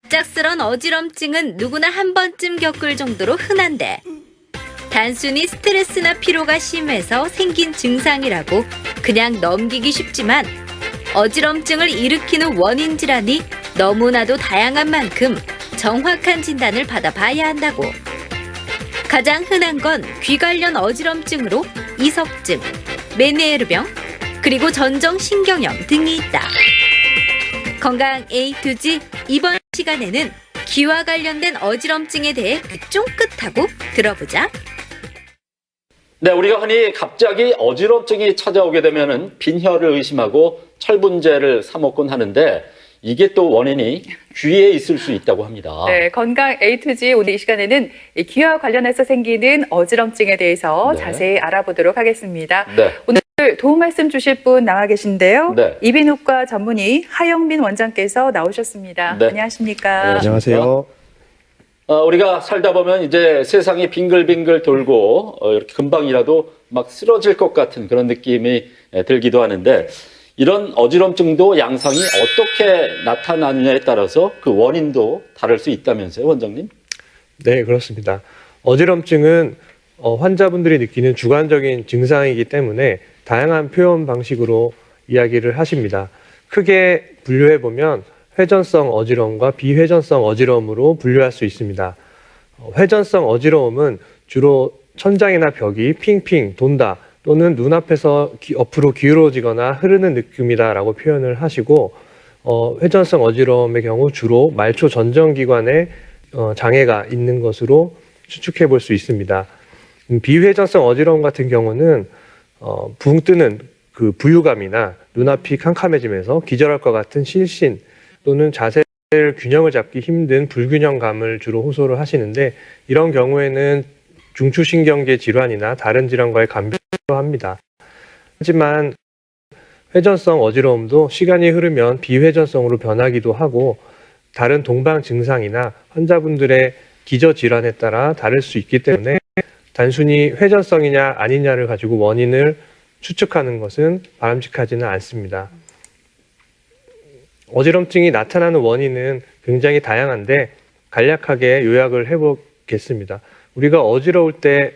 갑작스런 어지럼증은 누구나 한 번쯤 겪을 정도로 흔한데 단순히 스트레스나 피로가 심해서 생긴 증상이라고 그냥 넘기기 쉽지만 어지럼증을 일으키는 원인 질환이 너무나도 다양한 만큼 정확한 진단을 받아봐야 한다고. 가장 흔한 건 귀 관련 어지럼증으로 이석증, 메니에르병, 그리고 전정신경염 등이 있다. 건강 A to Z 이번 시간에는 귀와 관련된 어지럼증에 대해 쫑긋하고 들어보자. 네, 우리가 흔히 갑자기 어지럼증이 찾아오게 되면은 빈혈을 의심하고 철분제를 사 먹곤 하는데 이게 또 원인이 귀에 있을 수 있다고 합니다. 네, 건강 A to Z 오늘 이 시간에는 이 귀와 관련해서 생기는 어지럼증에 대해서 네. 자세히 알아보도록 하겠습니다. 네. 오늘 도움 말씀 주실 분 나와 계신데요. 네. 이비인후과 전문의 하영민 원장께서 나오셨습니다. 네. 안녕하십니까? 안녕하세요. 우리가 살다 보면 이제 세상이 빙글빙글 돌고 이렇게 금방이라도 막 쓰러질 것 같은 그런 느낌이 들기도 하는데 이런 어지럼증도 양상이 어떻게 나타나느냐에 따라서 그 원인도 다를 수 있다면서요, 원장님? 네, 그렇습니다. 어지럼증은 환자분들이 느끼는 주관적인 증상이기 때문에 다양한 표현 방식으로 이야기를 하십니다. 크게 분류해보면 회전성 어지러움과 비회전성 어지러움으로 분류할 수 있습니다. 회전성 어지러움은 주로 천장이나 벽이 핑핑 돈다 또는 눈앞에서 옆으로 기울어지거나 흐르는 느낌이다라고 표현을 하시고 회전성 어지러움의 경우 주로 말초 전정기관에 장애가 있는 것으로 추측해 볼 수 있습니다. 비회전성 어지러움 같은 경우는 붕 뜨는 그 부유감이나 눈앞이 캄캄해지면서 기절할 것 같은 실신 또는 자세를 균형을 잡기 힘든 불균형감을 주로 호소를 하시는데 이런 경우에는 중추신경계 질환이나 다른 질환과의 감별합니다. 하지만 회전성 어지러움도 시간이 흐르면 비회전성으로 변하기도 하고 다른 동방 증상이나 환자분들의 기저 질환에 따라 다를 수 있기 때문에 단순히 회전성이냐 아니냐를 가지고 원인을 추측하는 것은 바람직하지는 않습니다. 어지럼증이 나타나는 원인은 굉장히 다양한데 간략하게 요약을 해보겠습니다. 우리가 어지러울 때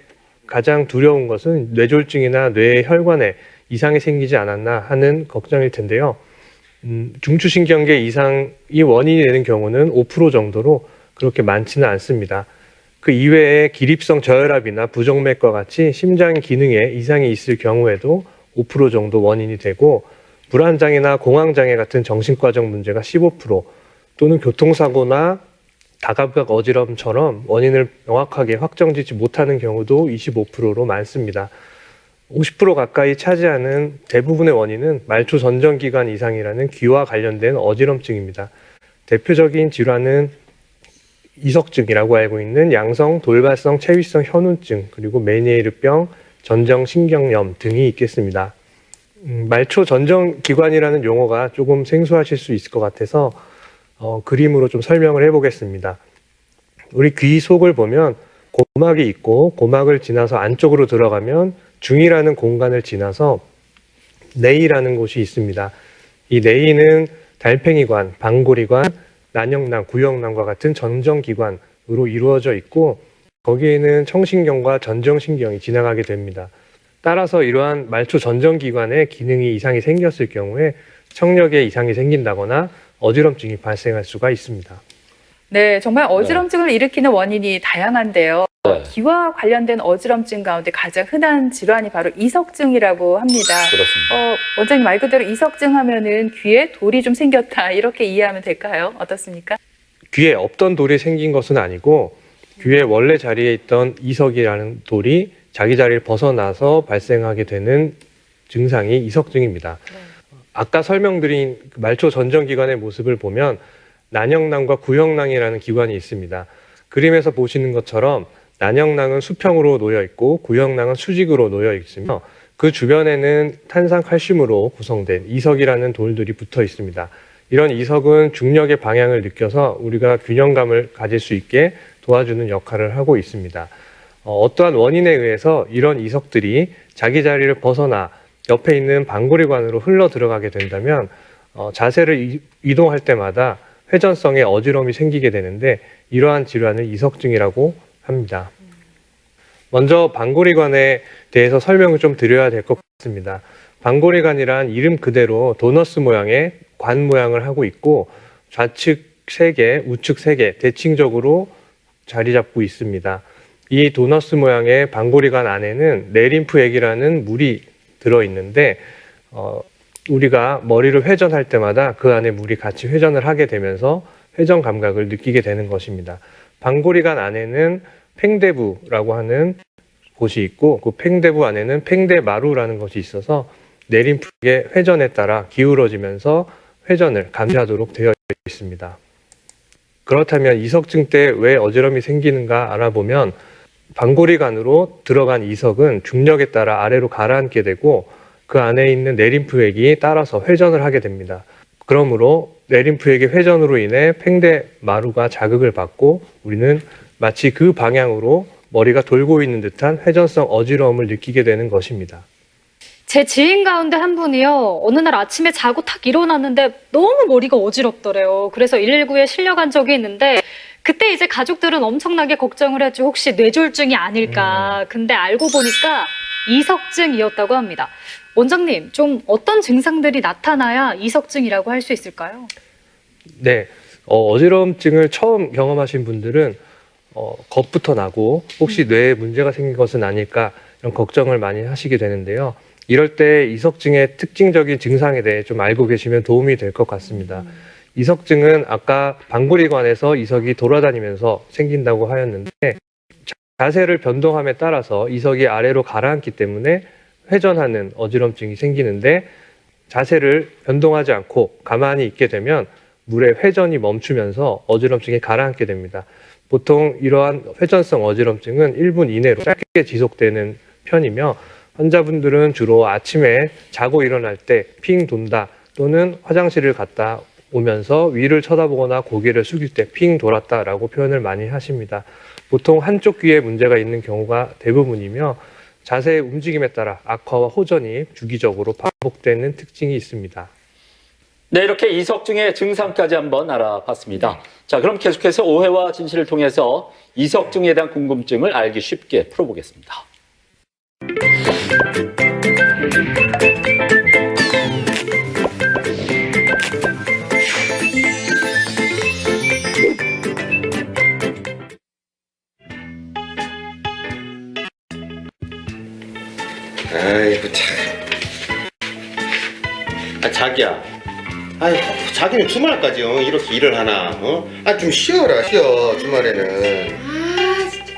가장 두려운 것은 뇌졸중이나 뇌의 혈관에 이상이 생기지 않았나 하는 걱정일 텐데요. 중추신경계 이상이 원인이 되는 경우는 5% 정도로 그렇게 많지는 않습니다. 그 이외에 기립성 저혈압이나 부정맥과 같이 심장 기능에 이상이 있을 경우에도 5% 정도 원인이 되고 불안장애나 공황장애 같은 정신과적 문제가 15% 또는 교통사고나 다감각 어지럼처럼 원인을 명확하게 확정짓지 못하는 경우도 25%로 많습니다. 50% 가까이 차지하는 대부분의 원인은 말초 전정기관 이상이라는 귀와 관련된 어지럼증입니다. 대표적인 질환은 이석증이라고 알고 있는 양성 돌발성 체위성 현운증 그리고 메니에르병, 전정신경염 등이 있겠습니다. 말초 전정기관이라는 용어가 조금 생소하실 수 있을 것 같아서 그림으로 좀 설명을 해보겠습니다. 우리 귀 속을 보면 고막이 있고 고막을 지나서 안쪽으로 들어가면 중이라는 공간을 지나서 내이라는 곳이 있습니다. 이 내이는 달팽이관, 방골이관, 난영낭, 구역낭과 같은 전정기관으로 이루어져 있고 거기에는 청신경과 전정신경이 지나가게 됩니다. 따라서 이러한 말초 전정기관에 기능이 이상이 생겼을 경우에 청력에 이상이 생긴다거나 어지럼증이 발생할 수가 있습니다. 네, 정말 어지럼증을 일으키는 원인이 다양한데요. 네. 귀와 관련된 어지럼증 가운데 가장 흔한 질환이 바로 이석증이라고 합니다. 그렇습니다. 원장님 말 그대로 이석증 하면은 귀에 돌이 좀 생겼다 이렇게 이해하면 될까요? 어떻습니까? 귀에 없던 돌이 생긴 것은 아니고 귀의 원래 자리에 있던 이석이라는 돌이 자기 자리를 벗어나서 발생하게 되는 증상이 이석증입니다. 네. 아까 설명드린 말초 전정기관의 모습을 보면 난영낭과 구역낭이라는 기관이 있습니다. 그림에서 보시는 것처럼 난영낭은 수평으로 놓여 있고 구역낭은 수직으로 놓여 있으며 그 주변에는 탄산칼슘으로 구성된 이석이라는 돌들이 붙어 있습니다. 이런 이석은 중력의 방향을 느껴서 우리가 균형감을 가질 수 있게 도와주는 역할을 하고 있습니다. 어떠한 원인에 의해서 이런 이석들이 자기 자리를 벗어나 옆에 있는 방골이관으로 흘러 들어가게 된다면 자세를 이동할 때마다 회전성에 어지러움이 생기게 되는데 이러한 질환을 이석증이라고 합니다. 먼저 방골이관에 대해서 설명을 좀 드려야 될 것 같습니다. 방골이관이란 이름 그대로 도너스 모양의 관 모양을 하고 있고 좌측 3개, 우측 3개 대칭적으로 자리 잡고 있습니다. 이 도너스 모양의 방골이관 안에는 내림프액이라는 물이 들어있는데 우리가 머리를 회전할 때마다 그 안에 물이 같이 회전을 하게 되면서 회전 감각을 느끼게 되는 것입니다. 방골이관 안에는 팽대부라고 하는 곳이 있고 그 팽대부 안에는 팽대마루라는 것이 있어서 내림프의 회전에 따라 기울어지면서 회전을 감지하도록 되어 있습니다. 그렇다면 이석증 때 왜 어지럼이 생기는가 알아보면 방골이관으로 들어간 이석은 중력에 따라 아래로 가라앉게 되고 그 안에 있는 내림프액이 따라서 회전을 하게 됩니다. 그러므로 내림프액의 회전으로 인해 팽대마루가 자극을 받고 우리는 마치 그 방향으로 머리가 돌고 있는 듯한 회전성 어지러움을 느끼게 되는 것입니다. 제 지인 가운데 한 분이요. 어느 날 아침에 자고 탁 일어났는데 너무 머리가 어지럽더래요. 그래서 119에 실려간 적이 있는데 그때 이제 가족들은 엄청나게 걱정을 했죠. 혹시 뇌졸중이 아닐까. 근데 알고 보니까 이석증이었다고 합니다. 원장님, 좀 어떤 증상들이 나타나야 이석증이라고 할 수 있을까요? 네, 어지러움증을 처음 경험하신 분들은 겁부터 나고 혹시 뇌에 문제가 생긴 것은 아닐까 이런 걱정을 많이 하시게 되는데요. 이럴 때 이석증의 특징적인 증상에 대해 좀 알고 계시면 도움이 될 것 같습니다. 이석증은 아까 방골이관에서 이석이 돌아다니면서 생긴다고 하였는데 자세를 변동함에 따라서 이석이 아래로 가라앉기 때문에 회전하는 어지럼증이 생기는데 자세를 변동하지 않고 가만히 있게 되면 물의 회전이 멈추면서 어지럼증이 가라앉게 됩니다. 보통 이러한 회전성 어지럼증은 1분 이내로 짧게 지속되는 편이며 환자분들은 주로 아침에 자고 일어날 때 핑 돈다 또는 화장실을 갔다 오면서 위를 쳐다보거나 고개를 숙일 때 핑 돌았다라고 표현을 많이 하십니다. 보통 한쪽 귀에 문제가 있는 경우가 대부분이며 자세의 움직임에 따라 악화와 호전이 주기적으로 반복되는 특징이 있습니다. 네, 이렇게 이석증의 증상까지 한번 알아봤습니다. 자, 그럼 계속해서 오해와 진실을 통해서 이석증에 대한 궁금증을 알기 쉽게 풀어보겠습니다. 아이고 참. 자기야. 아이 자기는 주말까지 이렇게 일을 하나? 좀 쉬어라 쉬어 주말에는. 아 진짜.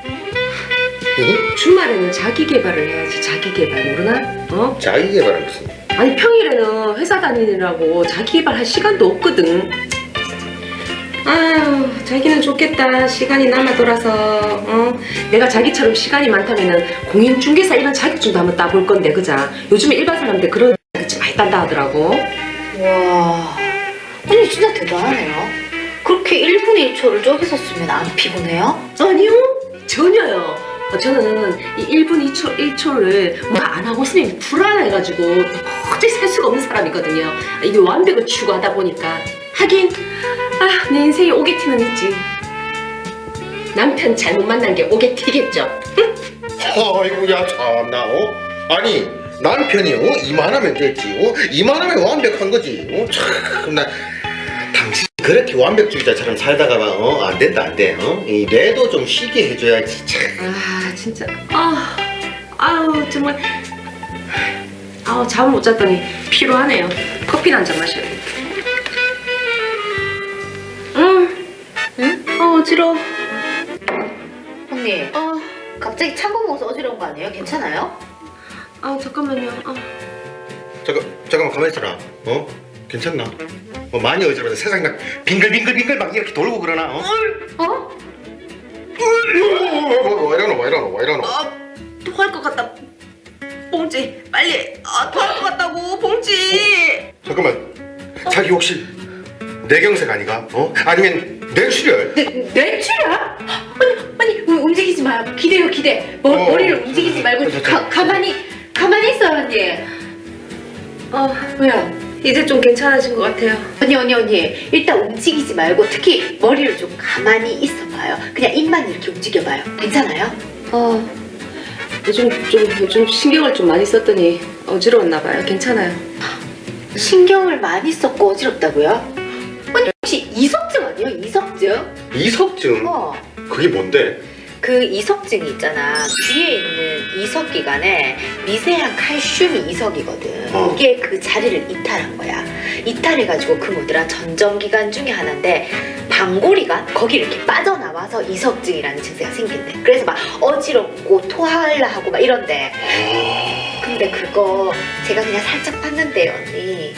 주말에는 자기 개발을 해야지. 자기 개발 모르나? 자기 개발은 무슨? 아니 평일에는 회사 다니느라고 자기 개발할 시간도 없거든. 아유 자기는 좋겠다. 시간이 남아 돌아서. 내가 자기처럼 시간이 많다면은 공인중개사 이런 자격증도 한번 따볼 건데 그자. 요즘에 일반 사람들 그런 자격증 많이 딴다 하더라고. 와, 언니 진짜 대단하네요. 그렇게 1분의 1초를 저기서 쓰면 안 피곤해요? 아니요 전혀요. 저는 이 1분 1초를 뭐 안 하고 있으면 불안해가지고 도저히 살 수가 없는 사람이거든요. 이게 완벽을 추구하다 보니까. 하긴 내 인생에 오게티는 있지. 남편 잘못 만난 게 오게티겠죠. 아이고 야 참나 아니 남편이 이만하면 됐지 이만하면 완벽한 거지 참 나 당신 그렇게 완벽주의자처럼 살다가 안 된다 안돼 이 뇌도 좀 쉬게 해줘야지 참. 진짜 아우 정말 잠을 못 잤더니 피로하네요. 커피나 한잔 마셔야 돼. 어지러워. 언니, 갑자기 찬 거 먹어서 어지러운 거 아니에요? 괜찮아요? 잠깐만요. 잠깐만 가만히 있어라 괜찮나? 많이 어지러워서 세상이 막 빙글빙글 막 이렇게 돌고 그러나 왜 이러노 또 할 것 같다. 봉지 빨리. 또 할 것 같다고 봉지. 잠깐만 자기 혹시 뇌경색 아니가? 아니면 뇌출혈? 뇌출혈? 아니 움직이지 마요. 기대요 기대. 머리를 움직이지 말고 가만히 있어요 언니. 왜요? 이제 좀 괜찮아진 것 같아요. 언니. 일단 움직이지 말고 특히 머리를 좀 가만히 있어봐요. 그냥 입만 이렇게 움직여봐요. 괜찮아요? 요즘 신경을 좀 많이 썼더니 어지러웠나 봐요. 괜찮아요. 신경을 많이 썼고 어지럽다고요? 언니 혹시 이석증 아니에요? 이석증? 이석증? 그게 뭔데? 그 이석증이 있잖아. 귀에 있는 이석기관에 미세한 칼슘이 이석이거든. 이게 그 자리를 이탈한 거야. 이탈해가지고 그 뭐더라 전정기관 중에 하나인데 방골이관? 거기 이렇게 빠져나와서 이석증이라는 증세가 생긴대. 그래서 막 어지럽고 토하려 하고 막 이런데. 근데 그거 제가 그냥 살짝 봤는데 언니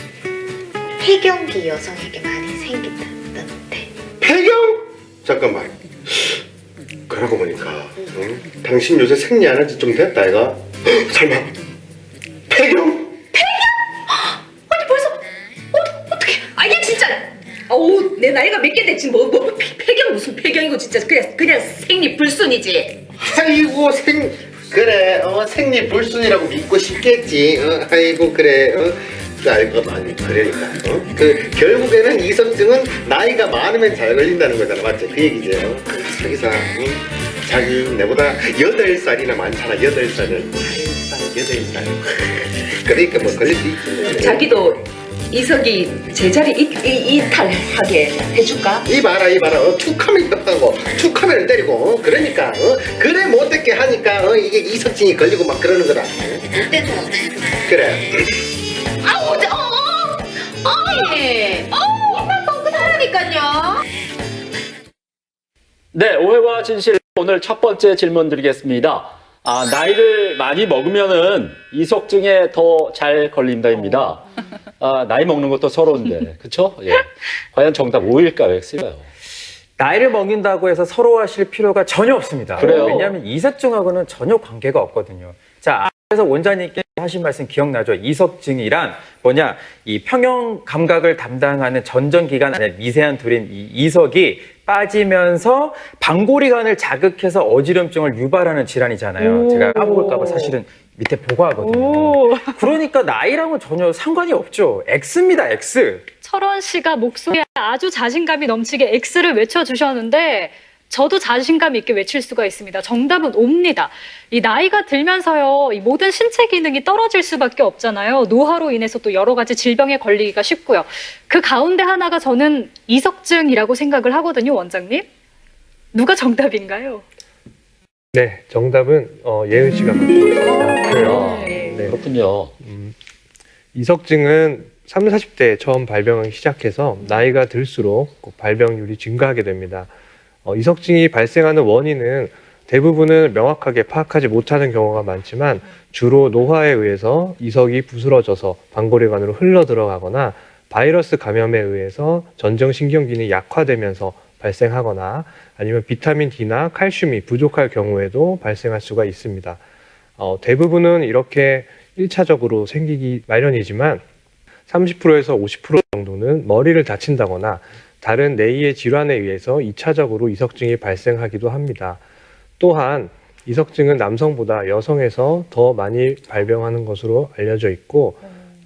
폐경기 여성에게 많이 생긴다던데. 폐경? 잠깐만. 그러고 보니까 당신 요새 생리 안 한 지 좀 됐다 이가? 설마 폐경? 아니 벌써 어떻게? 아니 진짜. 어우 내 나이가 몇 개 됐지 뭐 폐경 무슨 폐경이고 진짜 그냥 생리 불순이지. 아이고 그래 생리 불순이라고 믿고 싶겠지. 아이고 그래. 알고 많이 그러니까 그 결국에는 이석증은 나이가 많으면 잘 걸린다는 거잖아. 맞지? 그 얘기지. 자기사 자기 내보다 8살이나 많잖아. 8살을 8살 그러니까 뭐 걸릴 수 있지. 자기도 이석이 제자리 이탈하게 해줄까? 이봐라 툭하면 떴다고 툭하면 때리고 그러니까 그래 못됐게 하니까 이게 이석증이 걸리고 막 그러는 거다. 못된 사람 그래. 입만 뻥끗하라니까요. 네, 오해와 진실 오늘 첫 번째 질문 드리겠습니다. 나이를 많이 먹으면은 이석증에 더 잘 걸린다입니다. 나이 먹는 것도 서러운데, 그렇죠? 예. 과연 정답 O일까요, X일까요? 나이를 먹인다고 해서 서러워하실 필요가 전혀 없습니다. 그래요? 왜냐하면 이석증하고는 전혀 관계가 없거든요. 자, 그래서 원장님께 하신 말씀 기억나죠? 이석증이란 뭐냐? 이 평형 감각을 담당하는 전정기관 안에 미세한 돌인 이 이석이 빠지면서 방골이관을 자극해서 어지럼증을 유발하는 질환이잖아요. 제가 까먹을까봐 사실은 밑에 보고하거든요. 그러니까 나이랑은 전혀 상관이 없죠. X입니다, X. 철원 씨가 목소리에 아주 자신감이 넘치게 X를 외쳐주셨는데 저도 자신감 있게 외칠 수가 있습니다. 정답은 O입니다. 이 나이가 들면서요, 이 모든 신체 기능이 떨어질 수밖에 없잖아요. 노화로 인해서 또 여러 가지 질병에 걸리기가 쉽고요. 그 가운데 하나가 저는 이석증이라고 생각을 하거든요, 원장님. 누가 정답인가요? 네, 정답은 예은 씨가 맞고 있습니다. 그래요. 네. 그렇군요. 이석증은 30, 40대에 처음 발병하기 시작해서 나이가 들수록 꼭 발병률이 증가하게 됩니다. 이석증이 발생하는 원인은 대부분은 명확하게 파악하지 못하는 경우가 많지만 주로 노화에 의해서 이석이 부스러져서 방골이관으로 흘러 들어가거나 바이러스 감염에 의해서 전정신경균이 약화되면서 발생하거나 아니면 비타민 D나 칼슘이 부족할 경우에도 발생할 수가 있습니다. 대부분은 이렇게 1차적으로 생기기 마련이지만 30%에서 50% 정도는 머리를 다친다거나 다른 뇌의 질환에 의해서 2차적으로 이석증이 발생하기도 합니다. 또한 이석증은 남성보다 여성에서 더 많이 발병하는 것으로 알려져 있고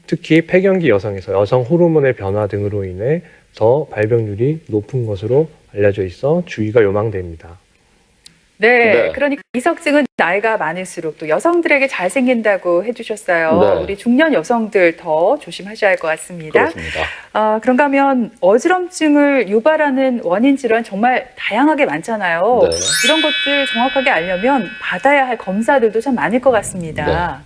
특히 폐경기 여성에서 여성 호르몬의 변화 등으로 인해 더 발병률이 높은 것으로 알려져 있어 주의가 요망됩니다. 네, 그러니까 이석증은 나이가 많을수록 또 여성들에게 잘 생긴다고 해주셨어요. 네. 우리 중년 여성들 더 조심하셔야 할 것 같습니다. 그렇습니다. 그런가 하면 어지럼증을 유발하는 원인 질환 정말 다양하게 많잖아요. 네. 이런 것들 정확하게 알려면 받아야 할 검사들도 참 많을 것 같습니다.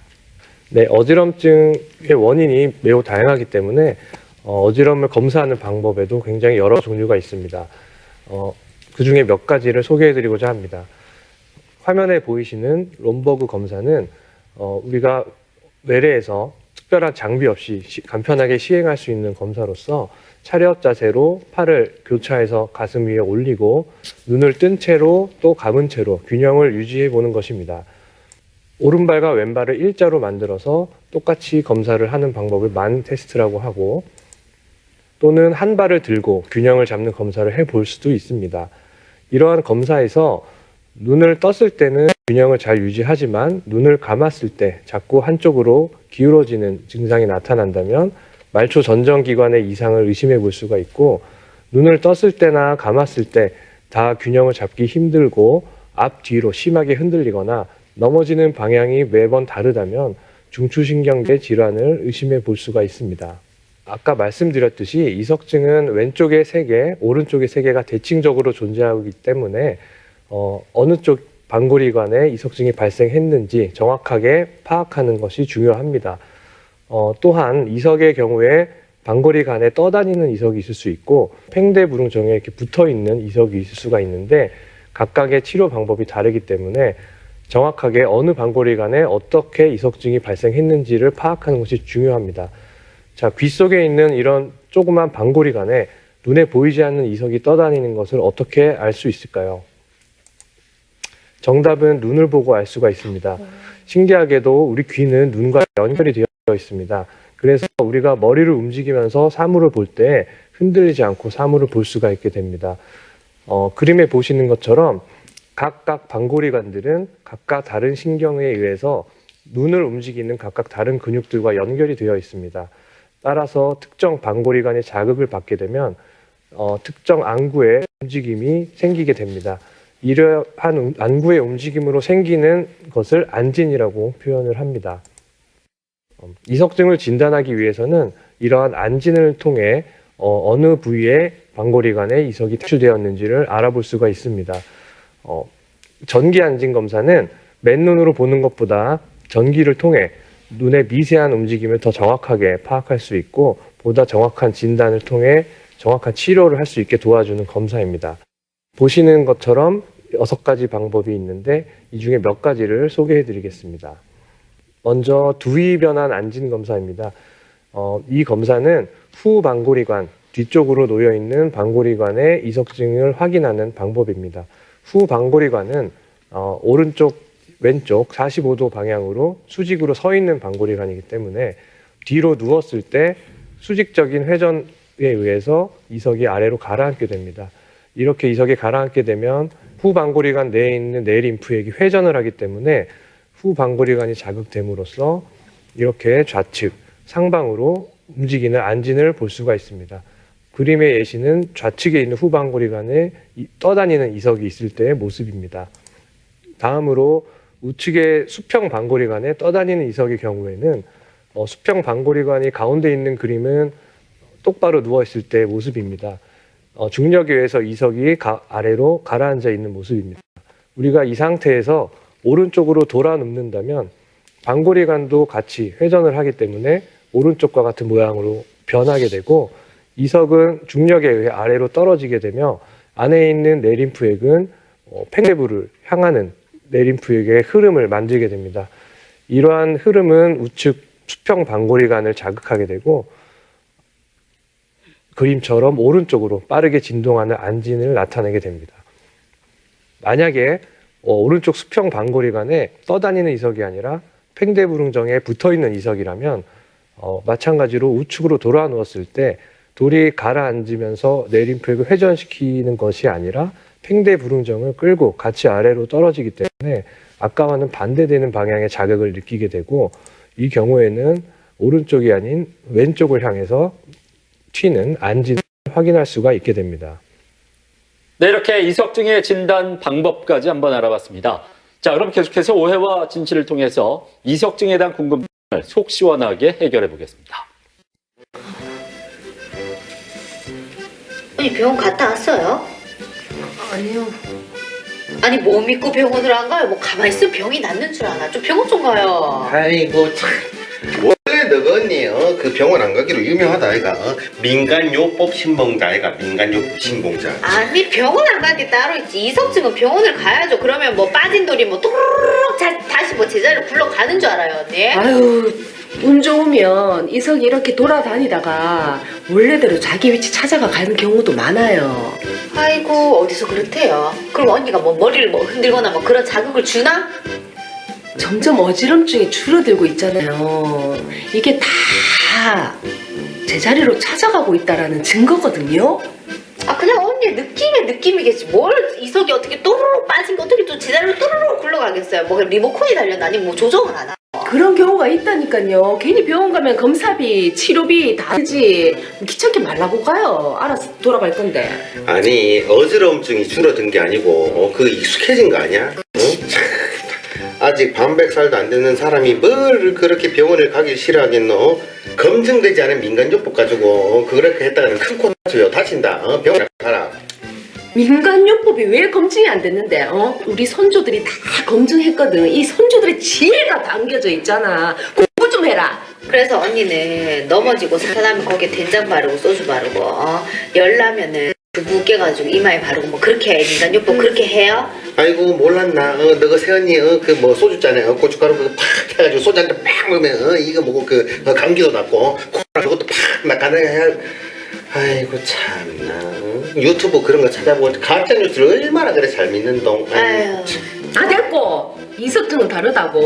네, 어지럼증의 원인이 매우 다양하기 때문에 어지럼을 검사하는 방법에도 굉장히 여러 종류가 있습니다. 그 중에 몇 가지를 소개해드리고자 합니다. 화면에 보이시는 롬버그 검사는 우리가 외래에서 특별한 장비 없이 간편하게 시행할 수 있는 검사로서 차렷 자세로 팔을 교차해서 가슴 위에 올리고 눈을 뜬 채로 또 감은 채로 균형을 유지해 보는 것입니다. 오른발과 왼발을 일자로 만들어서 똑같이 검사를 하는 방법을 만 테스트라고 하고 또는 한 발을 들고 균형을 잡는 검사를 해볼 수도 있습니다. 이러한 검사에서 눈을 떴을 때는 균형을 잘 유지하지만 눈을 감았을 때 자꾸 한쪽으로 기울어지는 증상이 나타난다면 말초 전정기관의 이상을 의심해 볼 수가 있고, 눈을 떴을 때나 감았을 때 다 균형을 잡기 힘들고 앞뒤로 심하게 흔들리거나 넘어지는 방향이 매번 다르다면 중추신경계 질환을 의심해 볼 수가 있습니다. 아까 말씀드렸듯이 이석증은 왼쪽에 3개, 오른쪽에 3개가 대칭적으로 존재하기 때문에 어느 쪽 방골이관에 이석증이 발생했는지 정확하게 파악하는 것이 중요합니다. 또한 이석의 경우에 방골이관에 떠다니는 이석이 있을 수 있고 팽대부릉정에 이렇게 붙어있는 이석이 있을 수가 있는데 각각의 치료 방법이 다르기 때문에 정확하게 어느 방골이관에 어떻게 이석증이 발생했는지를 파악하는 것이 중요합니다. 자, 귀 속에 있는 이런 조그만 방골이관에 눈에 보이지 않는 이석이 떠다니는 것을 어떻게 알 수 있을까요? 정답은 눈을 보고 알 수가 있습니다. 신기하게도 우리 귀는 눈과 연결이 되어 있습니다. 그래서 우리가 머리를 움직이면서 사물을 볼 때 흔들리지 않고 사물을 볼 수가 있게 됩니다. 그림에 보시는 것처럼 각각 방골이관들은 각각 다른 신경에 의해서 눈을 움직이는 각각 다른 근육들과 연결이 되어 있습니다. 따라서 특정 방골이관의 자극을 받게 되면 특정 안구의 움직임이 생기게 됩니다. 이러한 안구의 움직임으로 생기는 것을 안진이라고 표현을 합니다. 이석증을 진단하기 위해서는 이러한 안진을 통해 어느 부위에 방골이관에 이석이 탈출되었는지를 알아볼 수가 있습니다. 전기 안진 검사는 맨눈으로 보는 것보다 전기를 통해 눈의 미세한 움직임을 더 정확하게 파악할 수 있고 보다 정확한 진단을 통해 정확한 치료를 할 수 있게 도와주는 검사입니다. 보시는 것처럼 6가지 방법이 있는데 이 중에 몇 가지를 소개해 드리겠습니다. 먼저 두위 변환 안진 검사입니다. 이 검사는 후 방골이관, 뒤쪽으로 놓여 있는 방골이관의 이석증을 확인하는 방법입니다. 후 방골이관은 오른쪽, 왼쪽 45도 방향으로 수직으로 서 있는 방골이관이기 때문에 뒤로 누웠을 때 수직적인 회전에 의해서 이석이 아래로 가라앉게 됩니다. 이렇게 이석이 가라앉게 되면 후 방골이관 내에 있는 뇌림프액이 회전을 하기 때문에 후 방골이관이 자극됨으로써 이렇게 좌측, 상방으로 움직이는 안진을 볼 수가 있습니다. 그림의 예시는 좌측에 있는 후 방골이관에 떠다니는 이석이 있을 때의 모습입니다. 다음으로 우측의 수평 방골이관에 떠다니는 이석의 경우에는 수평 방골이관이 가운데 있는 그림은 똑바로 누워있을 때의 모습입니다. 중력에 의해서 이석이 아래로 가라앉아 있는 모습입니다. 우리가 이 상태에서 오른쪽으로 돌아 눕는다면 방골이관도 같이 회전을 하기 때문에 오른쪽과 같은 모양으로 변하게 되고 이석은 중력에 의해 아래로 떨어지게 되며 안에 있는 뇌림프액은 팽대부를 향하는 뇌림프액의 흐름을 만들게 됩니다. 이러한 흐름은 우측 수평 방골이관을 자극하게 되고 그림처럼 오른쪽으로 빠르게 진동하는 안진을 나타내게 됩니다. 만약에 오른쪽 수평 방골이관에 떠다니는 이석이 아니라 팽대부릉정에 붙어있는 이석이라면 마찬가지로 우측으로 돌아 누웠을 때 돌이 가라앉으면서 뇌림프액을 회전시키는 것이 아니라 팽대부릉정을 끌고 같이 아래로 떨어지기 때문에 아까와는 반대되는 방향의 자극을 느끼게 되고 이 경우에는 오른쪽이 아닌 왼쪽을 향해서 튀는 안진을 확인할 수가 있게 됩니다. 네, 이렇게 이석증의 진단 방법까지 한번 알아봤습니다. 자, 그럼 계속해서 오해와 진실을 통해서 이석증에 대한 궁금증을 속 시원하게 해결해 보겠습니다. 아니 병원 갔다 왔어요? 아니요. 아니 뭐 믿고 병원을 안 가요? 뭐 가만히 있으면 병이 낫는 줄 아나? 좀 병원 좀 가요. 아이고 참 원래 너가 언니 그 병원 안 가기로 유명하다 아이가 민간요법 신봉자 아이가 민간요법 신봉자. 아니 병원 안 간 게 따로 있지. 이석증은 병원을 가야죠. 그러면 뭐 빠진 돌이 뭐 또르륵 다시 뭐 제자리로 굴러가는 줄 알아요 언니? 아유, 운 좋으면 이석이 이렇게 돌아다니다가 원래대로 자기 위치 찾아가 가는 경우도 많아요. 아이고 어디서 그렇대요. 그럼 언니가 뭐 머리를 뭐 흔들거나 뭐 그런 자극을 주나? 점점 어지럼증이 줄어들고 있잖아요. 이게 다 제자리로 찾아가고 있다라는 증거거든요. 아 그냥 언니의 느낌이겠지. 뭘 이석이 어떻게 또르륵 빠진 게 어떻게 또 제자리로 또르륵 굴러가겠어요. 뭐 리모컨이 달렸나 아니면 뭐 조정을 하나? 그런 경우가 있다니까요. 괜히 병원 가면 검사비, 치료비 다 들지. 귀찮게 말라고 가요. 알아서 돌아갈 건데. 아니 어지러움증이 줄어든 게 아니고 그 익숙해진 거 아니야? 참, 아직 반백살도 안 되는 사람이 뭘 그렇게 병원을 가길 싫어하겠노? 검증되지 않은 민간요법 가지고 그렇게 했다가는 큰 코 다친다. 병원 가라. 민간요법이 왜 검증이 안 됐는데? 우리 선조들이 다 검증했거든. 이 선조들의 지혜가 담겨져 있잖아. 공부 좀 해라. 그래서 언니는 넘어지고 살아나면 거기에 된장 바르고 소주 바르고 열나면은 두부 깨가지고 이마에 바르고 뭐 그렇게 민간요법 그렇게 해요? 아이고 몰랐나? 너가 새언니 그 뭐 소주잔에 고춧가루 그거 팍 해가지고 소주 한 잔 팍 먹으면 이거 뭐고 그 감기도 낫고 코로나 저것도 팍 나가네. 아이고 참나. 유튜브 그런 거 찾아보고 가짜 뉴스를 얼마나 그래 잘 믿는 동. 아유. 아 됐고. 이석증은 다르다고.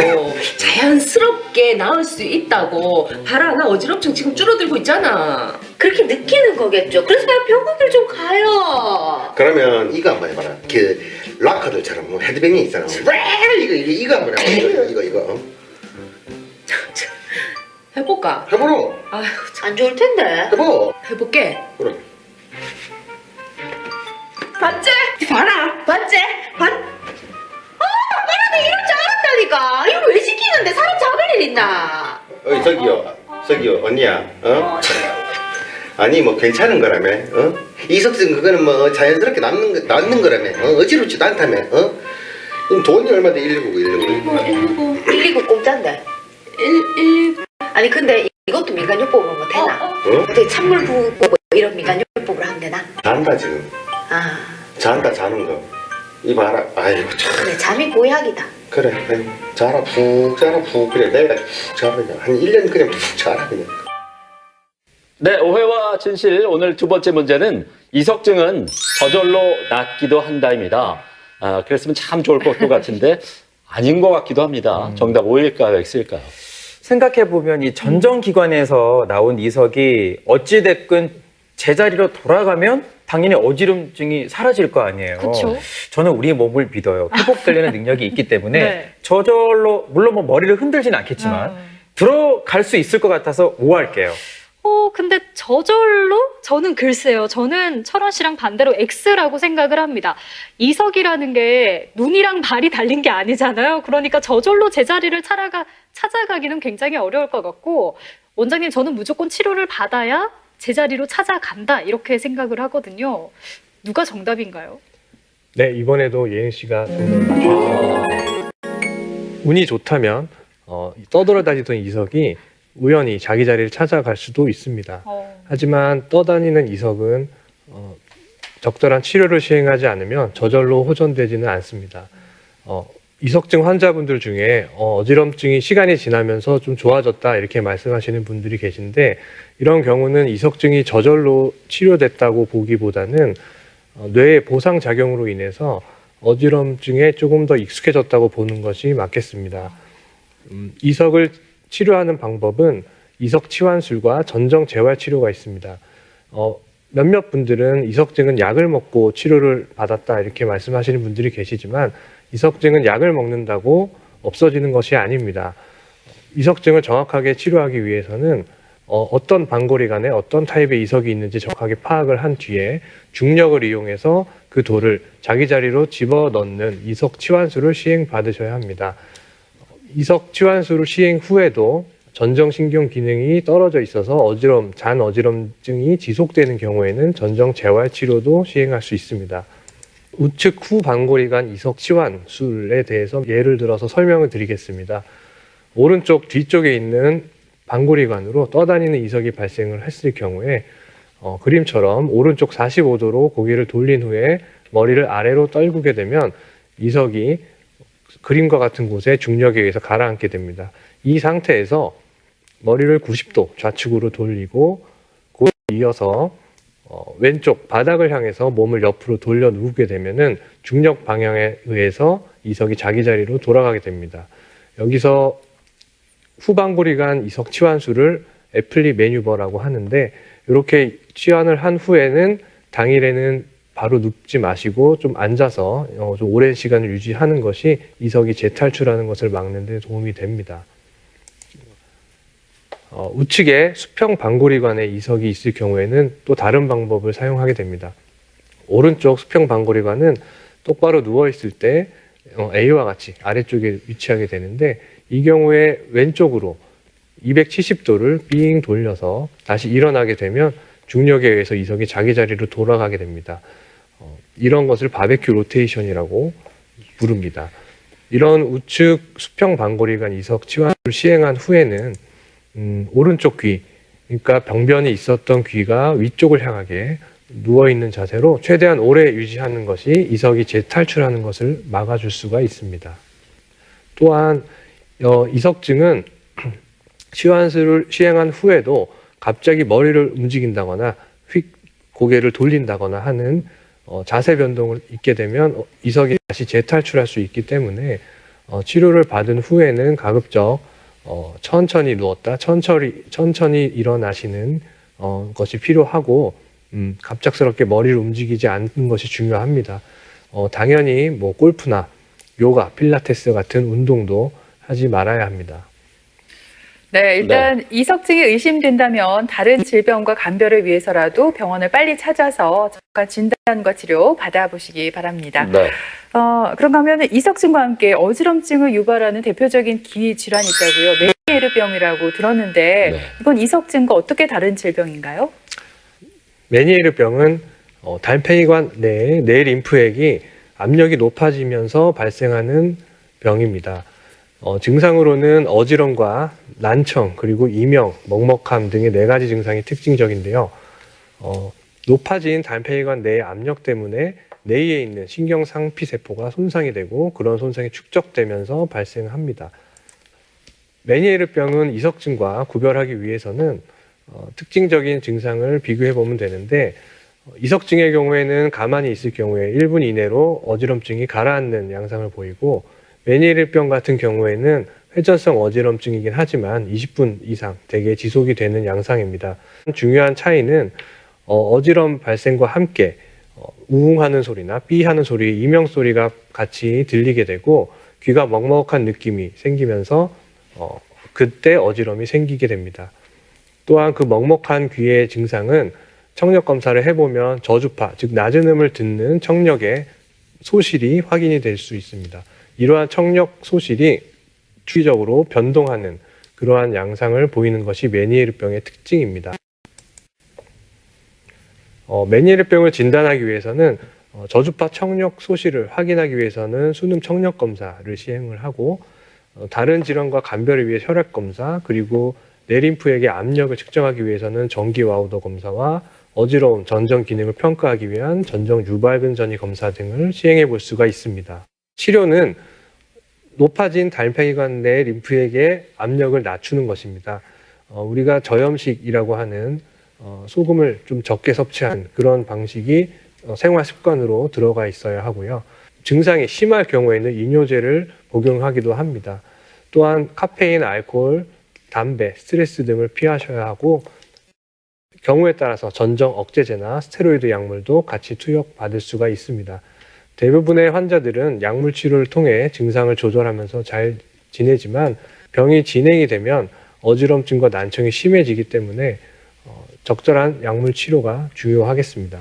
자연스럽게 나을 수 있다고. 봐라 나 어지럽증 지금 줄어들고 있잖아. 그렇게 느끼는 거겠죠. 그래서 그냥 병원을 좀 가요. 그러면 이거 한번 해봐라. 그 락커들처럼 뭐 헤드뱅이 있잖아. 이거 한번 해봐. 이거. 해볼까? 해보러. 아휴 안 좋을 텐데. 해보. 해볼게. 그래. 봤지? 봐라. 봤지? 나는 이럴 줄 알았다니까. 이거 왜 시키는데 사람 잡을 일 있나? 저기요 언니야. 아니 뭐 괜찮은 거라며. 이석증 그거는 뭐 자연스럽게 낫는 거라며. 어지럽지도 않다며. 그럼 돈이 얼마인데 119. 119 공짜인데. 119. 아니 근데 이것도 민간요법으로 뭐 되나? 어떻게 찬물 부고 뭐 이런 민간요법으로 하면 되나? 잔다 지금. 아. 잔다 자는 거. 이봐라. 아이고 참. 그래 잠이 보약이다. 그래. 아이고, 자라 푹 그래. 내가 푹 자라 그냥. 한 1년 그냥 푹 자라 그냥. 네, 오해와 진실 오늘 두 번째 문제는 이석증은 저절로 낫기도 한다입니다. 그랬으면 참 좋을 것도 같은데 아닌 것 같기도 합니다. 정답 O일까요, X일까요? 생각해보면 이 전정기관에서 나온 이석이 어찌됐건 제자리로 돌아가면 당연히 어지럼증이 사라질 거 아니에요. 그쵸. 저는 우리 몸을 믿어요. 회복되려는 능력이 있기 때문에 네. 저절로 물론 뭐 머리를 흔들진 않겠지만 들어갈 수 있을 것 같아서 O 할게요. 근데 저절로? 저는 글쎄요. 저는 철원 씨랑 반대로 X라고 생각을 합니다. 이석이라는 게 눈이랑 발이 달린 게 아니잖아요. 그러니까 저절로 제자리를 찾아가기는 굉장히 어려울 것 같고, 원장님 저는 무조건 치료를 받아야 제자리로 찾아간다 이렇게 생각을 하거든요. 누가 정답인가요? 네, 이번에도 예은 씨가 정답을 맞추셨습니다. 운이 좋다면 떠돌아다니던 이석이 우연히 자기 자리를 찾아갈 수도 있습니다. 하지만 떠다니는 이석은 적절한 치료를 시행하지 않으면 저절로 호전되지는 않습니다. 이석증 환자분들 중에 어지럼증이 시간이 지나면서 좀 좋아졌다 이렇게 말씀하시는 분들이 계신데, 이런 경우는 이석증이 저절로 치료됐다고 보기보다는 뇌의 보상작용으로 인해서 어지럼증에 조금 더 익숙해졌다고 보는 것이 맞겠습니다. 이석을 치료하는 방법은 이석 치환술과 전정 재활 치료가 있습니다. 몇몇 분들은 이석증은 약을 먹고 치료를 받았다 이렇게 말씀하시는 분들이 계시지만, 이석증은 약을 먹는다고 없어지는 것이 아닙니다. 이석증을 정확하게 치료하기 위해서는 어떤 방골이관에 어떤 타입의 이석이 있는지 정확하게 파악을 한 뒤에 중력을 이용해서 그 돌을 자기 자리로 집어넣는 이석 치환술을 시행받으셔야 합니다. 이석 치환술을 시행 후에도 전정신경 기능이 떨어져 있어서 잔 어지럼증이 지속되는 경우에는 전정 재활 치료도 시행할 수 있습니다. 우측 후 방골이관 이석 치환술에 대해서 예를 들어서 설명을 드리겠습니다. 오른쪽 뒤쪽에 있는 방골이관으로 떠다니는 이석이 발생을 했을 경우에 그림처럼 오른쪽 45도로 고개를 돌린 후에 머리를 아래로 떨구게 되면 이석이 그림과 같은 곳에 중력에 의해서 가라앉게 됩니다. 이 상태에서 머리를 90도 좌측으로 돌리고 그에 이어서 왼쪽 바닥을 향해서 몸을 옆으로 돌려 누우게 되면은 중력 방향에 의해서 이석이 자기 자리로 돌아가게 됩니다. 여기서 후방골이관 이석 치환술을 애플리 매뉴버라고 하는데, 이렇게 치환을 한 후에는 당일에는 바로 눕지 마시고 좀 앉아서 좀 오랜 시간을 유지하는 것이 이석이 재탈출하는 것을 막는 데 도움이 됩니다. 우측에 수평 방골이관에 이석이 있을 경우에는 또 다른 방법을 사용하게 됩니다. 오른쪽 수평 방골이관은 똑바로 누워 있을 때 A와 같이 아래쪽에 위치하게 되는데, 이 경우에 왼쪽으로 270도를 삥 돌려서 다시 일어나게 되면 중력에 의해서 이석이 자기 자리로 돌아가게 됩니다. 이런 것을 바베큐 로테이션이라고 부릅니다. 이런 우측 수평 방골이관 이석 치환을 시행한 후에는 오른쪽 귀, 그러니까 병변이 있었던 귀가 위쪽을 향하게 누워있는 자세로 최대한 오래 유지하는 것이 이석이 재탈출하는 것을 막아줄 수가 있습니다. 또한 이석증은 치환술을 시행한 후에도 갑자기 머리를 움직인다거나 휙 고개를 돌린다거나 하는 자세 변동을 있게 되면 이석이 다시 재탈출할 수 있기 때문에 치료를 받은 후에는 가급적 천천히 누웠다 천천히 일어나시는 것이 필요하고, 갑작스럽게 머리를 움직이지 않는 것이 중요합니다. 당연히 뭐 골프나 요가, 필라테스 같은 운동도 하지 말아야 합니다. 네, 일단 이석증이 의심된다면 다른 질병과 감별을 위해서라도 병원을 빨리 찾아서 정확한 진단과 치료 받아보시기 바랍니다. 네. 그런가 하면 이석증과 함께 어지럼증을 유발하는 대표적인 기위 질환이 있다고요. 메니에르병이라고 들었는데, 네. 이건 이석증과 어떻게 다른 질병인가요? 메니에르병은 달팽이관 내에 뇌 림프액이 압력이 높아지면서 발생하는 병입니다. 증상으로는 어지럼과 난청, 그리고 이명, 먹먹함 등의 4가지 증상이 특징적인데요. 높아진 달팽이관 내의 압력 때문에 뇌에 있는 신경 상피세포가 손상이 되고, 그런 손상이 축적되면서 발생합니다. 메니에르병은 이석증과 구별하기 위해서는 특징적인 증상을 비교해 보면 되는데, 이석증의 경우에는 가만히 있을 경우에 1분 이내로 어지럼증이 가라앉는 양상을 보이고, 메니에르병 같은 경우에는 회전성 어지럼증이긴 하지만 20분 이상 대개 지속이 되는 양상입니다. 중요한 차이는 어지럼 발생과 함께 우웅하는 소리나 삐하는 소리, 이명 소리가 같이 들리게 되고 귀가 먹먹한 느낌이 생기면서 그때 어지럼이 생기게 됩니다. 또한 그 먹먹한 귀의 증상은 청력 검사를 해보면 저주파, 즉 낮은 음을 듣는 청력의 소실이 확인이 될 수 있습니다. 이러한 청력 소실이 주기적으로 변동하는 그러한 양상을 보이는 것이 메니에르병의 특징입니다. 메니에르병을 진단하기 위해서는 저주파 청력 소실을 확인하기 위해서는 수능 청력 검사를 시행을 하고, 다른 질환과 감별을 위해 혈액 검사, 그리고 뇌림프액의 압력을 측정하기 위해서는 전기 와우더 검사와 어지러움, 전정 기능을 평가하기 위한 전정 유발근 전이 검사 등을 시행해 볼 수가 있습니다. 치료는 높아진 달팽이관 내 림프액의 압력을 낮추는 것입니다. 우리가 저염식이라고 하는 소금을 좀 적게 섭취한 그런 방식이 생활 습관으로 들어가 있어야 하고요. 증상이 심할 경우에는 이뇨제를 복용하기도 합니다. 또한 카페인, 알코올, 담배, 스트레스 등을 피하셔야 하고, 경우에 따라서 전정 억제제나 스테로이드 약물도 같이 투여받을 수가 있습니다. 대부분의 환자들은 약물 치료를 통해 증상을 조절하면서 잘 지내지만 병이 진행이 되면 어지럼증과 난청이 심해지기 때문에 적절한 약물 치료가 중요하겠습니다.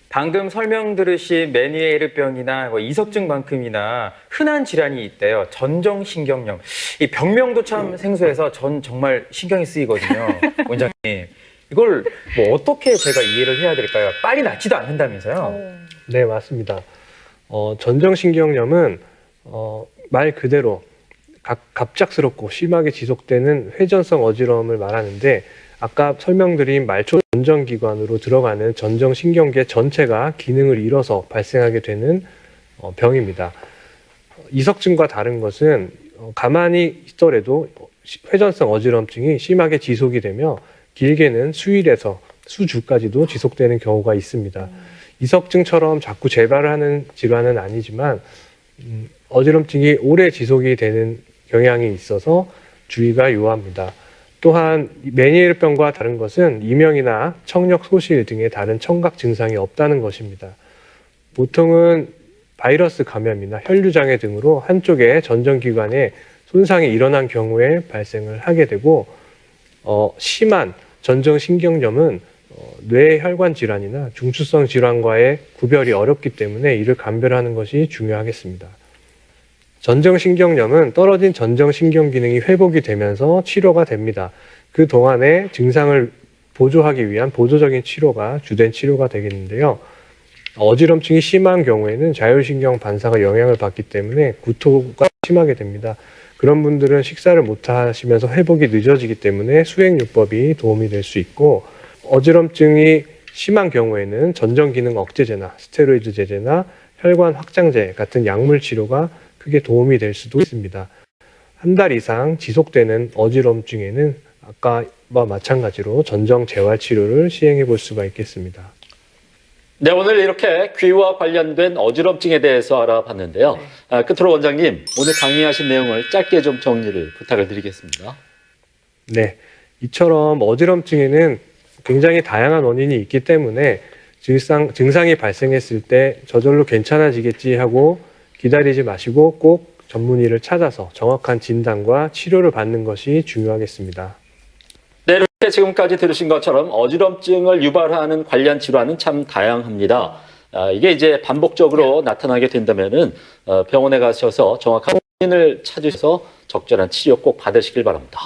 방금 설명 들으신 메니에르병이나 이석증만큼이나 흔한 질환이 있대요. 전정신경염. 이 병명도 참 생소해서 전 정말 신경이 쓰이거든요. 원장님. 이걸 뭐 어떻게 제가 이해를 해야 될까요? 빨리 낫지도 않는다면서요? 네, 맞습니다. 전정신경염은 말 그대로 갑작스럽고 심하게 지속되는 회전성 어지러움을 말하는데, 아까 설명드린 말초 전정기관으로 들어가는 전정신경계 전체가 기능을 잃어서 발생하게 되는 병입니다. 이석증과 다른 것은 가만히 있더라도 회전성 어지럼증이 심하게 지속이 되며 길게는 수일에서 수주까지도 지속되는 경우가 있습니다. 이석증처럼 자꾸 재발을 하는 질환은 아니지만 어지럼증이 오래 지속이 되는 경향이 있어서 주의가 요합니다. 또한 메니에르병과 다른 것은 이명이나 청력 소실 등의 다른 청각 증상이 없다는 것입니다. 보통은 바이러스 감염이나 혈류장애 등으로 한쪽의 전정기관에 손상이 일어난 경우에 발생을 하게 되고 심한 전정신경염은 뇌혈관 질환이나 중추성 질환과의 구별이 어렵기 때문에 이를 감별하는 것이 중요하겠습니다. 전정신경염은 떨어진 전정신경 기능이 회복이 되면서 치료가 됩니다. 그 동안에 증상을 보조하기 위한 보조적인 치료가 주된 치료가 되겠는데요. 어지럼증이 심한 경우에는 자율신경 반사가 영향을 받기 때문에 구토가 심하게 됩니다. 그런 분들은 식사를 못 하시면서 회복이 늦어지기 때문에 수행요법이 도움이 될 수 있고, 어지럼증이 심한 경우에는 전정기능 억제제나 스테로이드 제제나 혈관 확장제 같은 약물 치료가 크게 도움이 될 수도 있습니다. 한 달 이상 지속되는 어지럼증에는 아까와 마찬가지로 전정 재활 치료를 시행해 볼 수가 있겠습니다. 네, 오늘 이렇게 귀와 관련된 어지럼증에 대해서 알아봤는데요. 끝으로 원장님, 오늘 강의하신 내용을 짧게 좀 정리를 부탁을 드리겠습니다. 네, 이처럼 어지럼증에는 굉장히 다양한 원인이 있기 때문에 증상이 발생했을 때 저절로 괜찮아지겠지 하고 기다리지 마시고 꼭 전문의를 찾아서 정확한 진단과 치료를 받는 것이 중요하겠습니다. 네, 이렇게 지금까지 들으신 것처럼 어지럼증을 유발하는 관련 질환은 참 다양합니다. 이게 이제 반복적으로 나타나게 된다면은 병원에 가셔서 정확한 원인을 찾으셔서 적절한 치료 꼭 받으시길 바랍니다.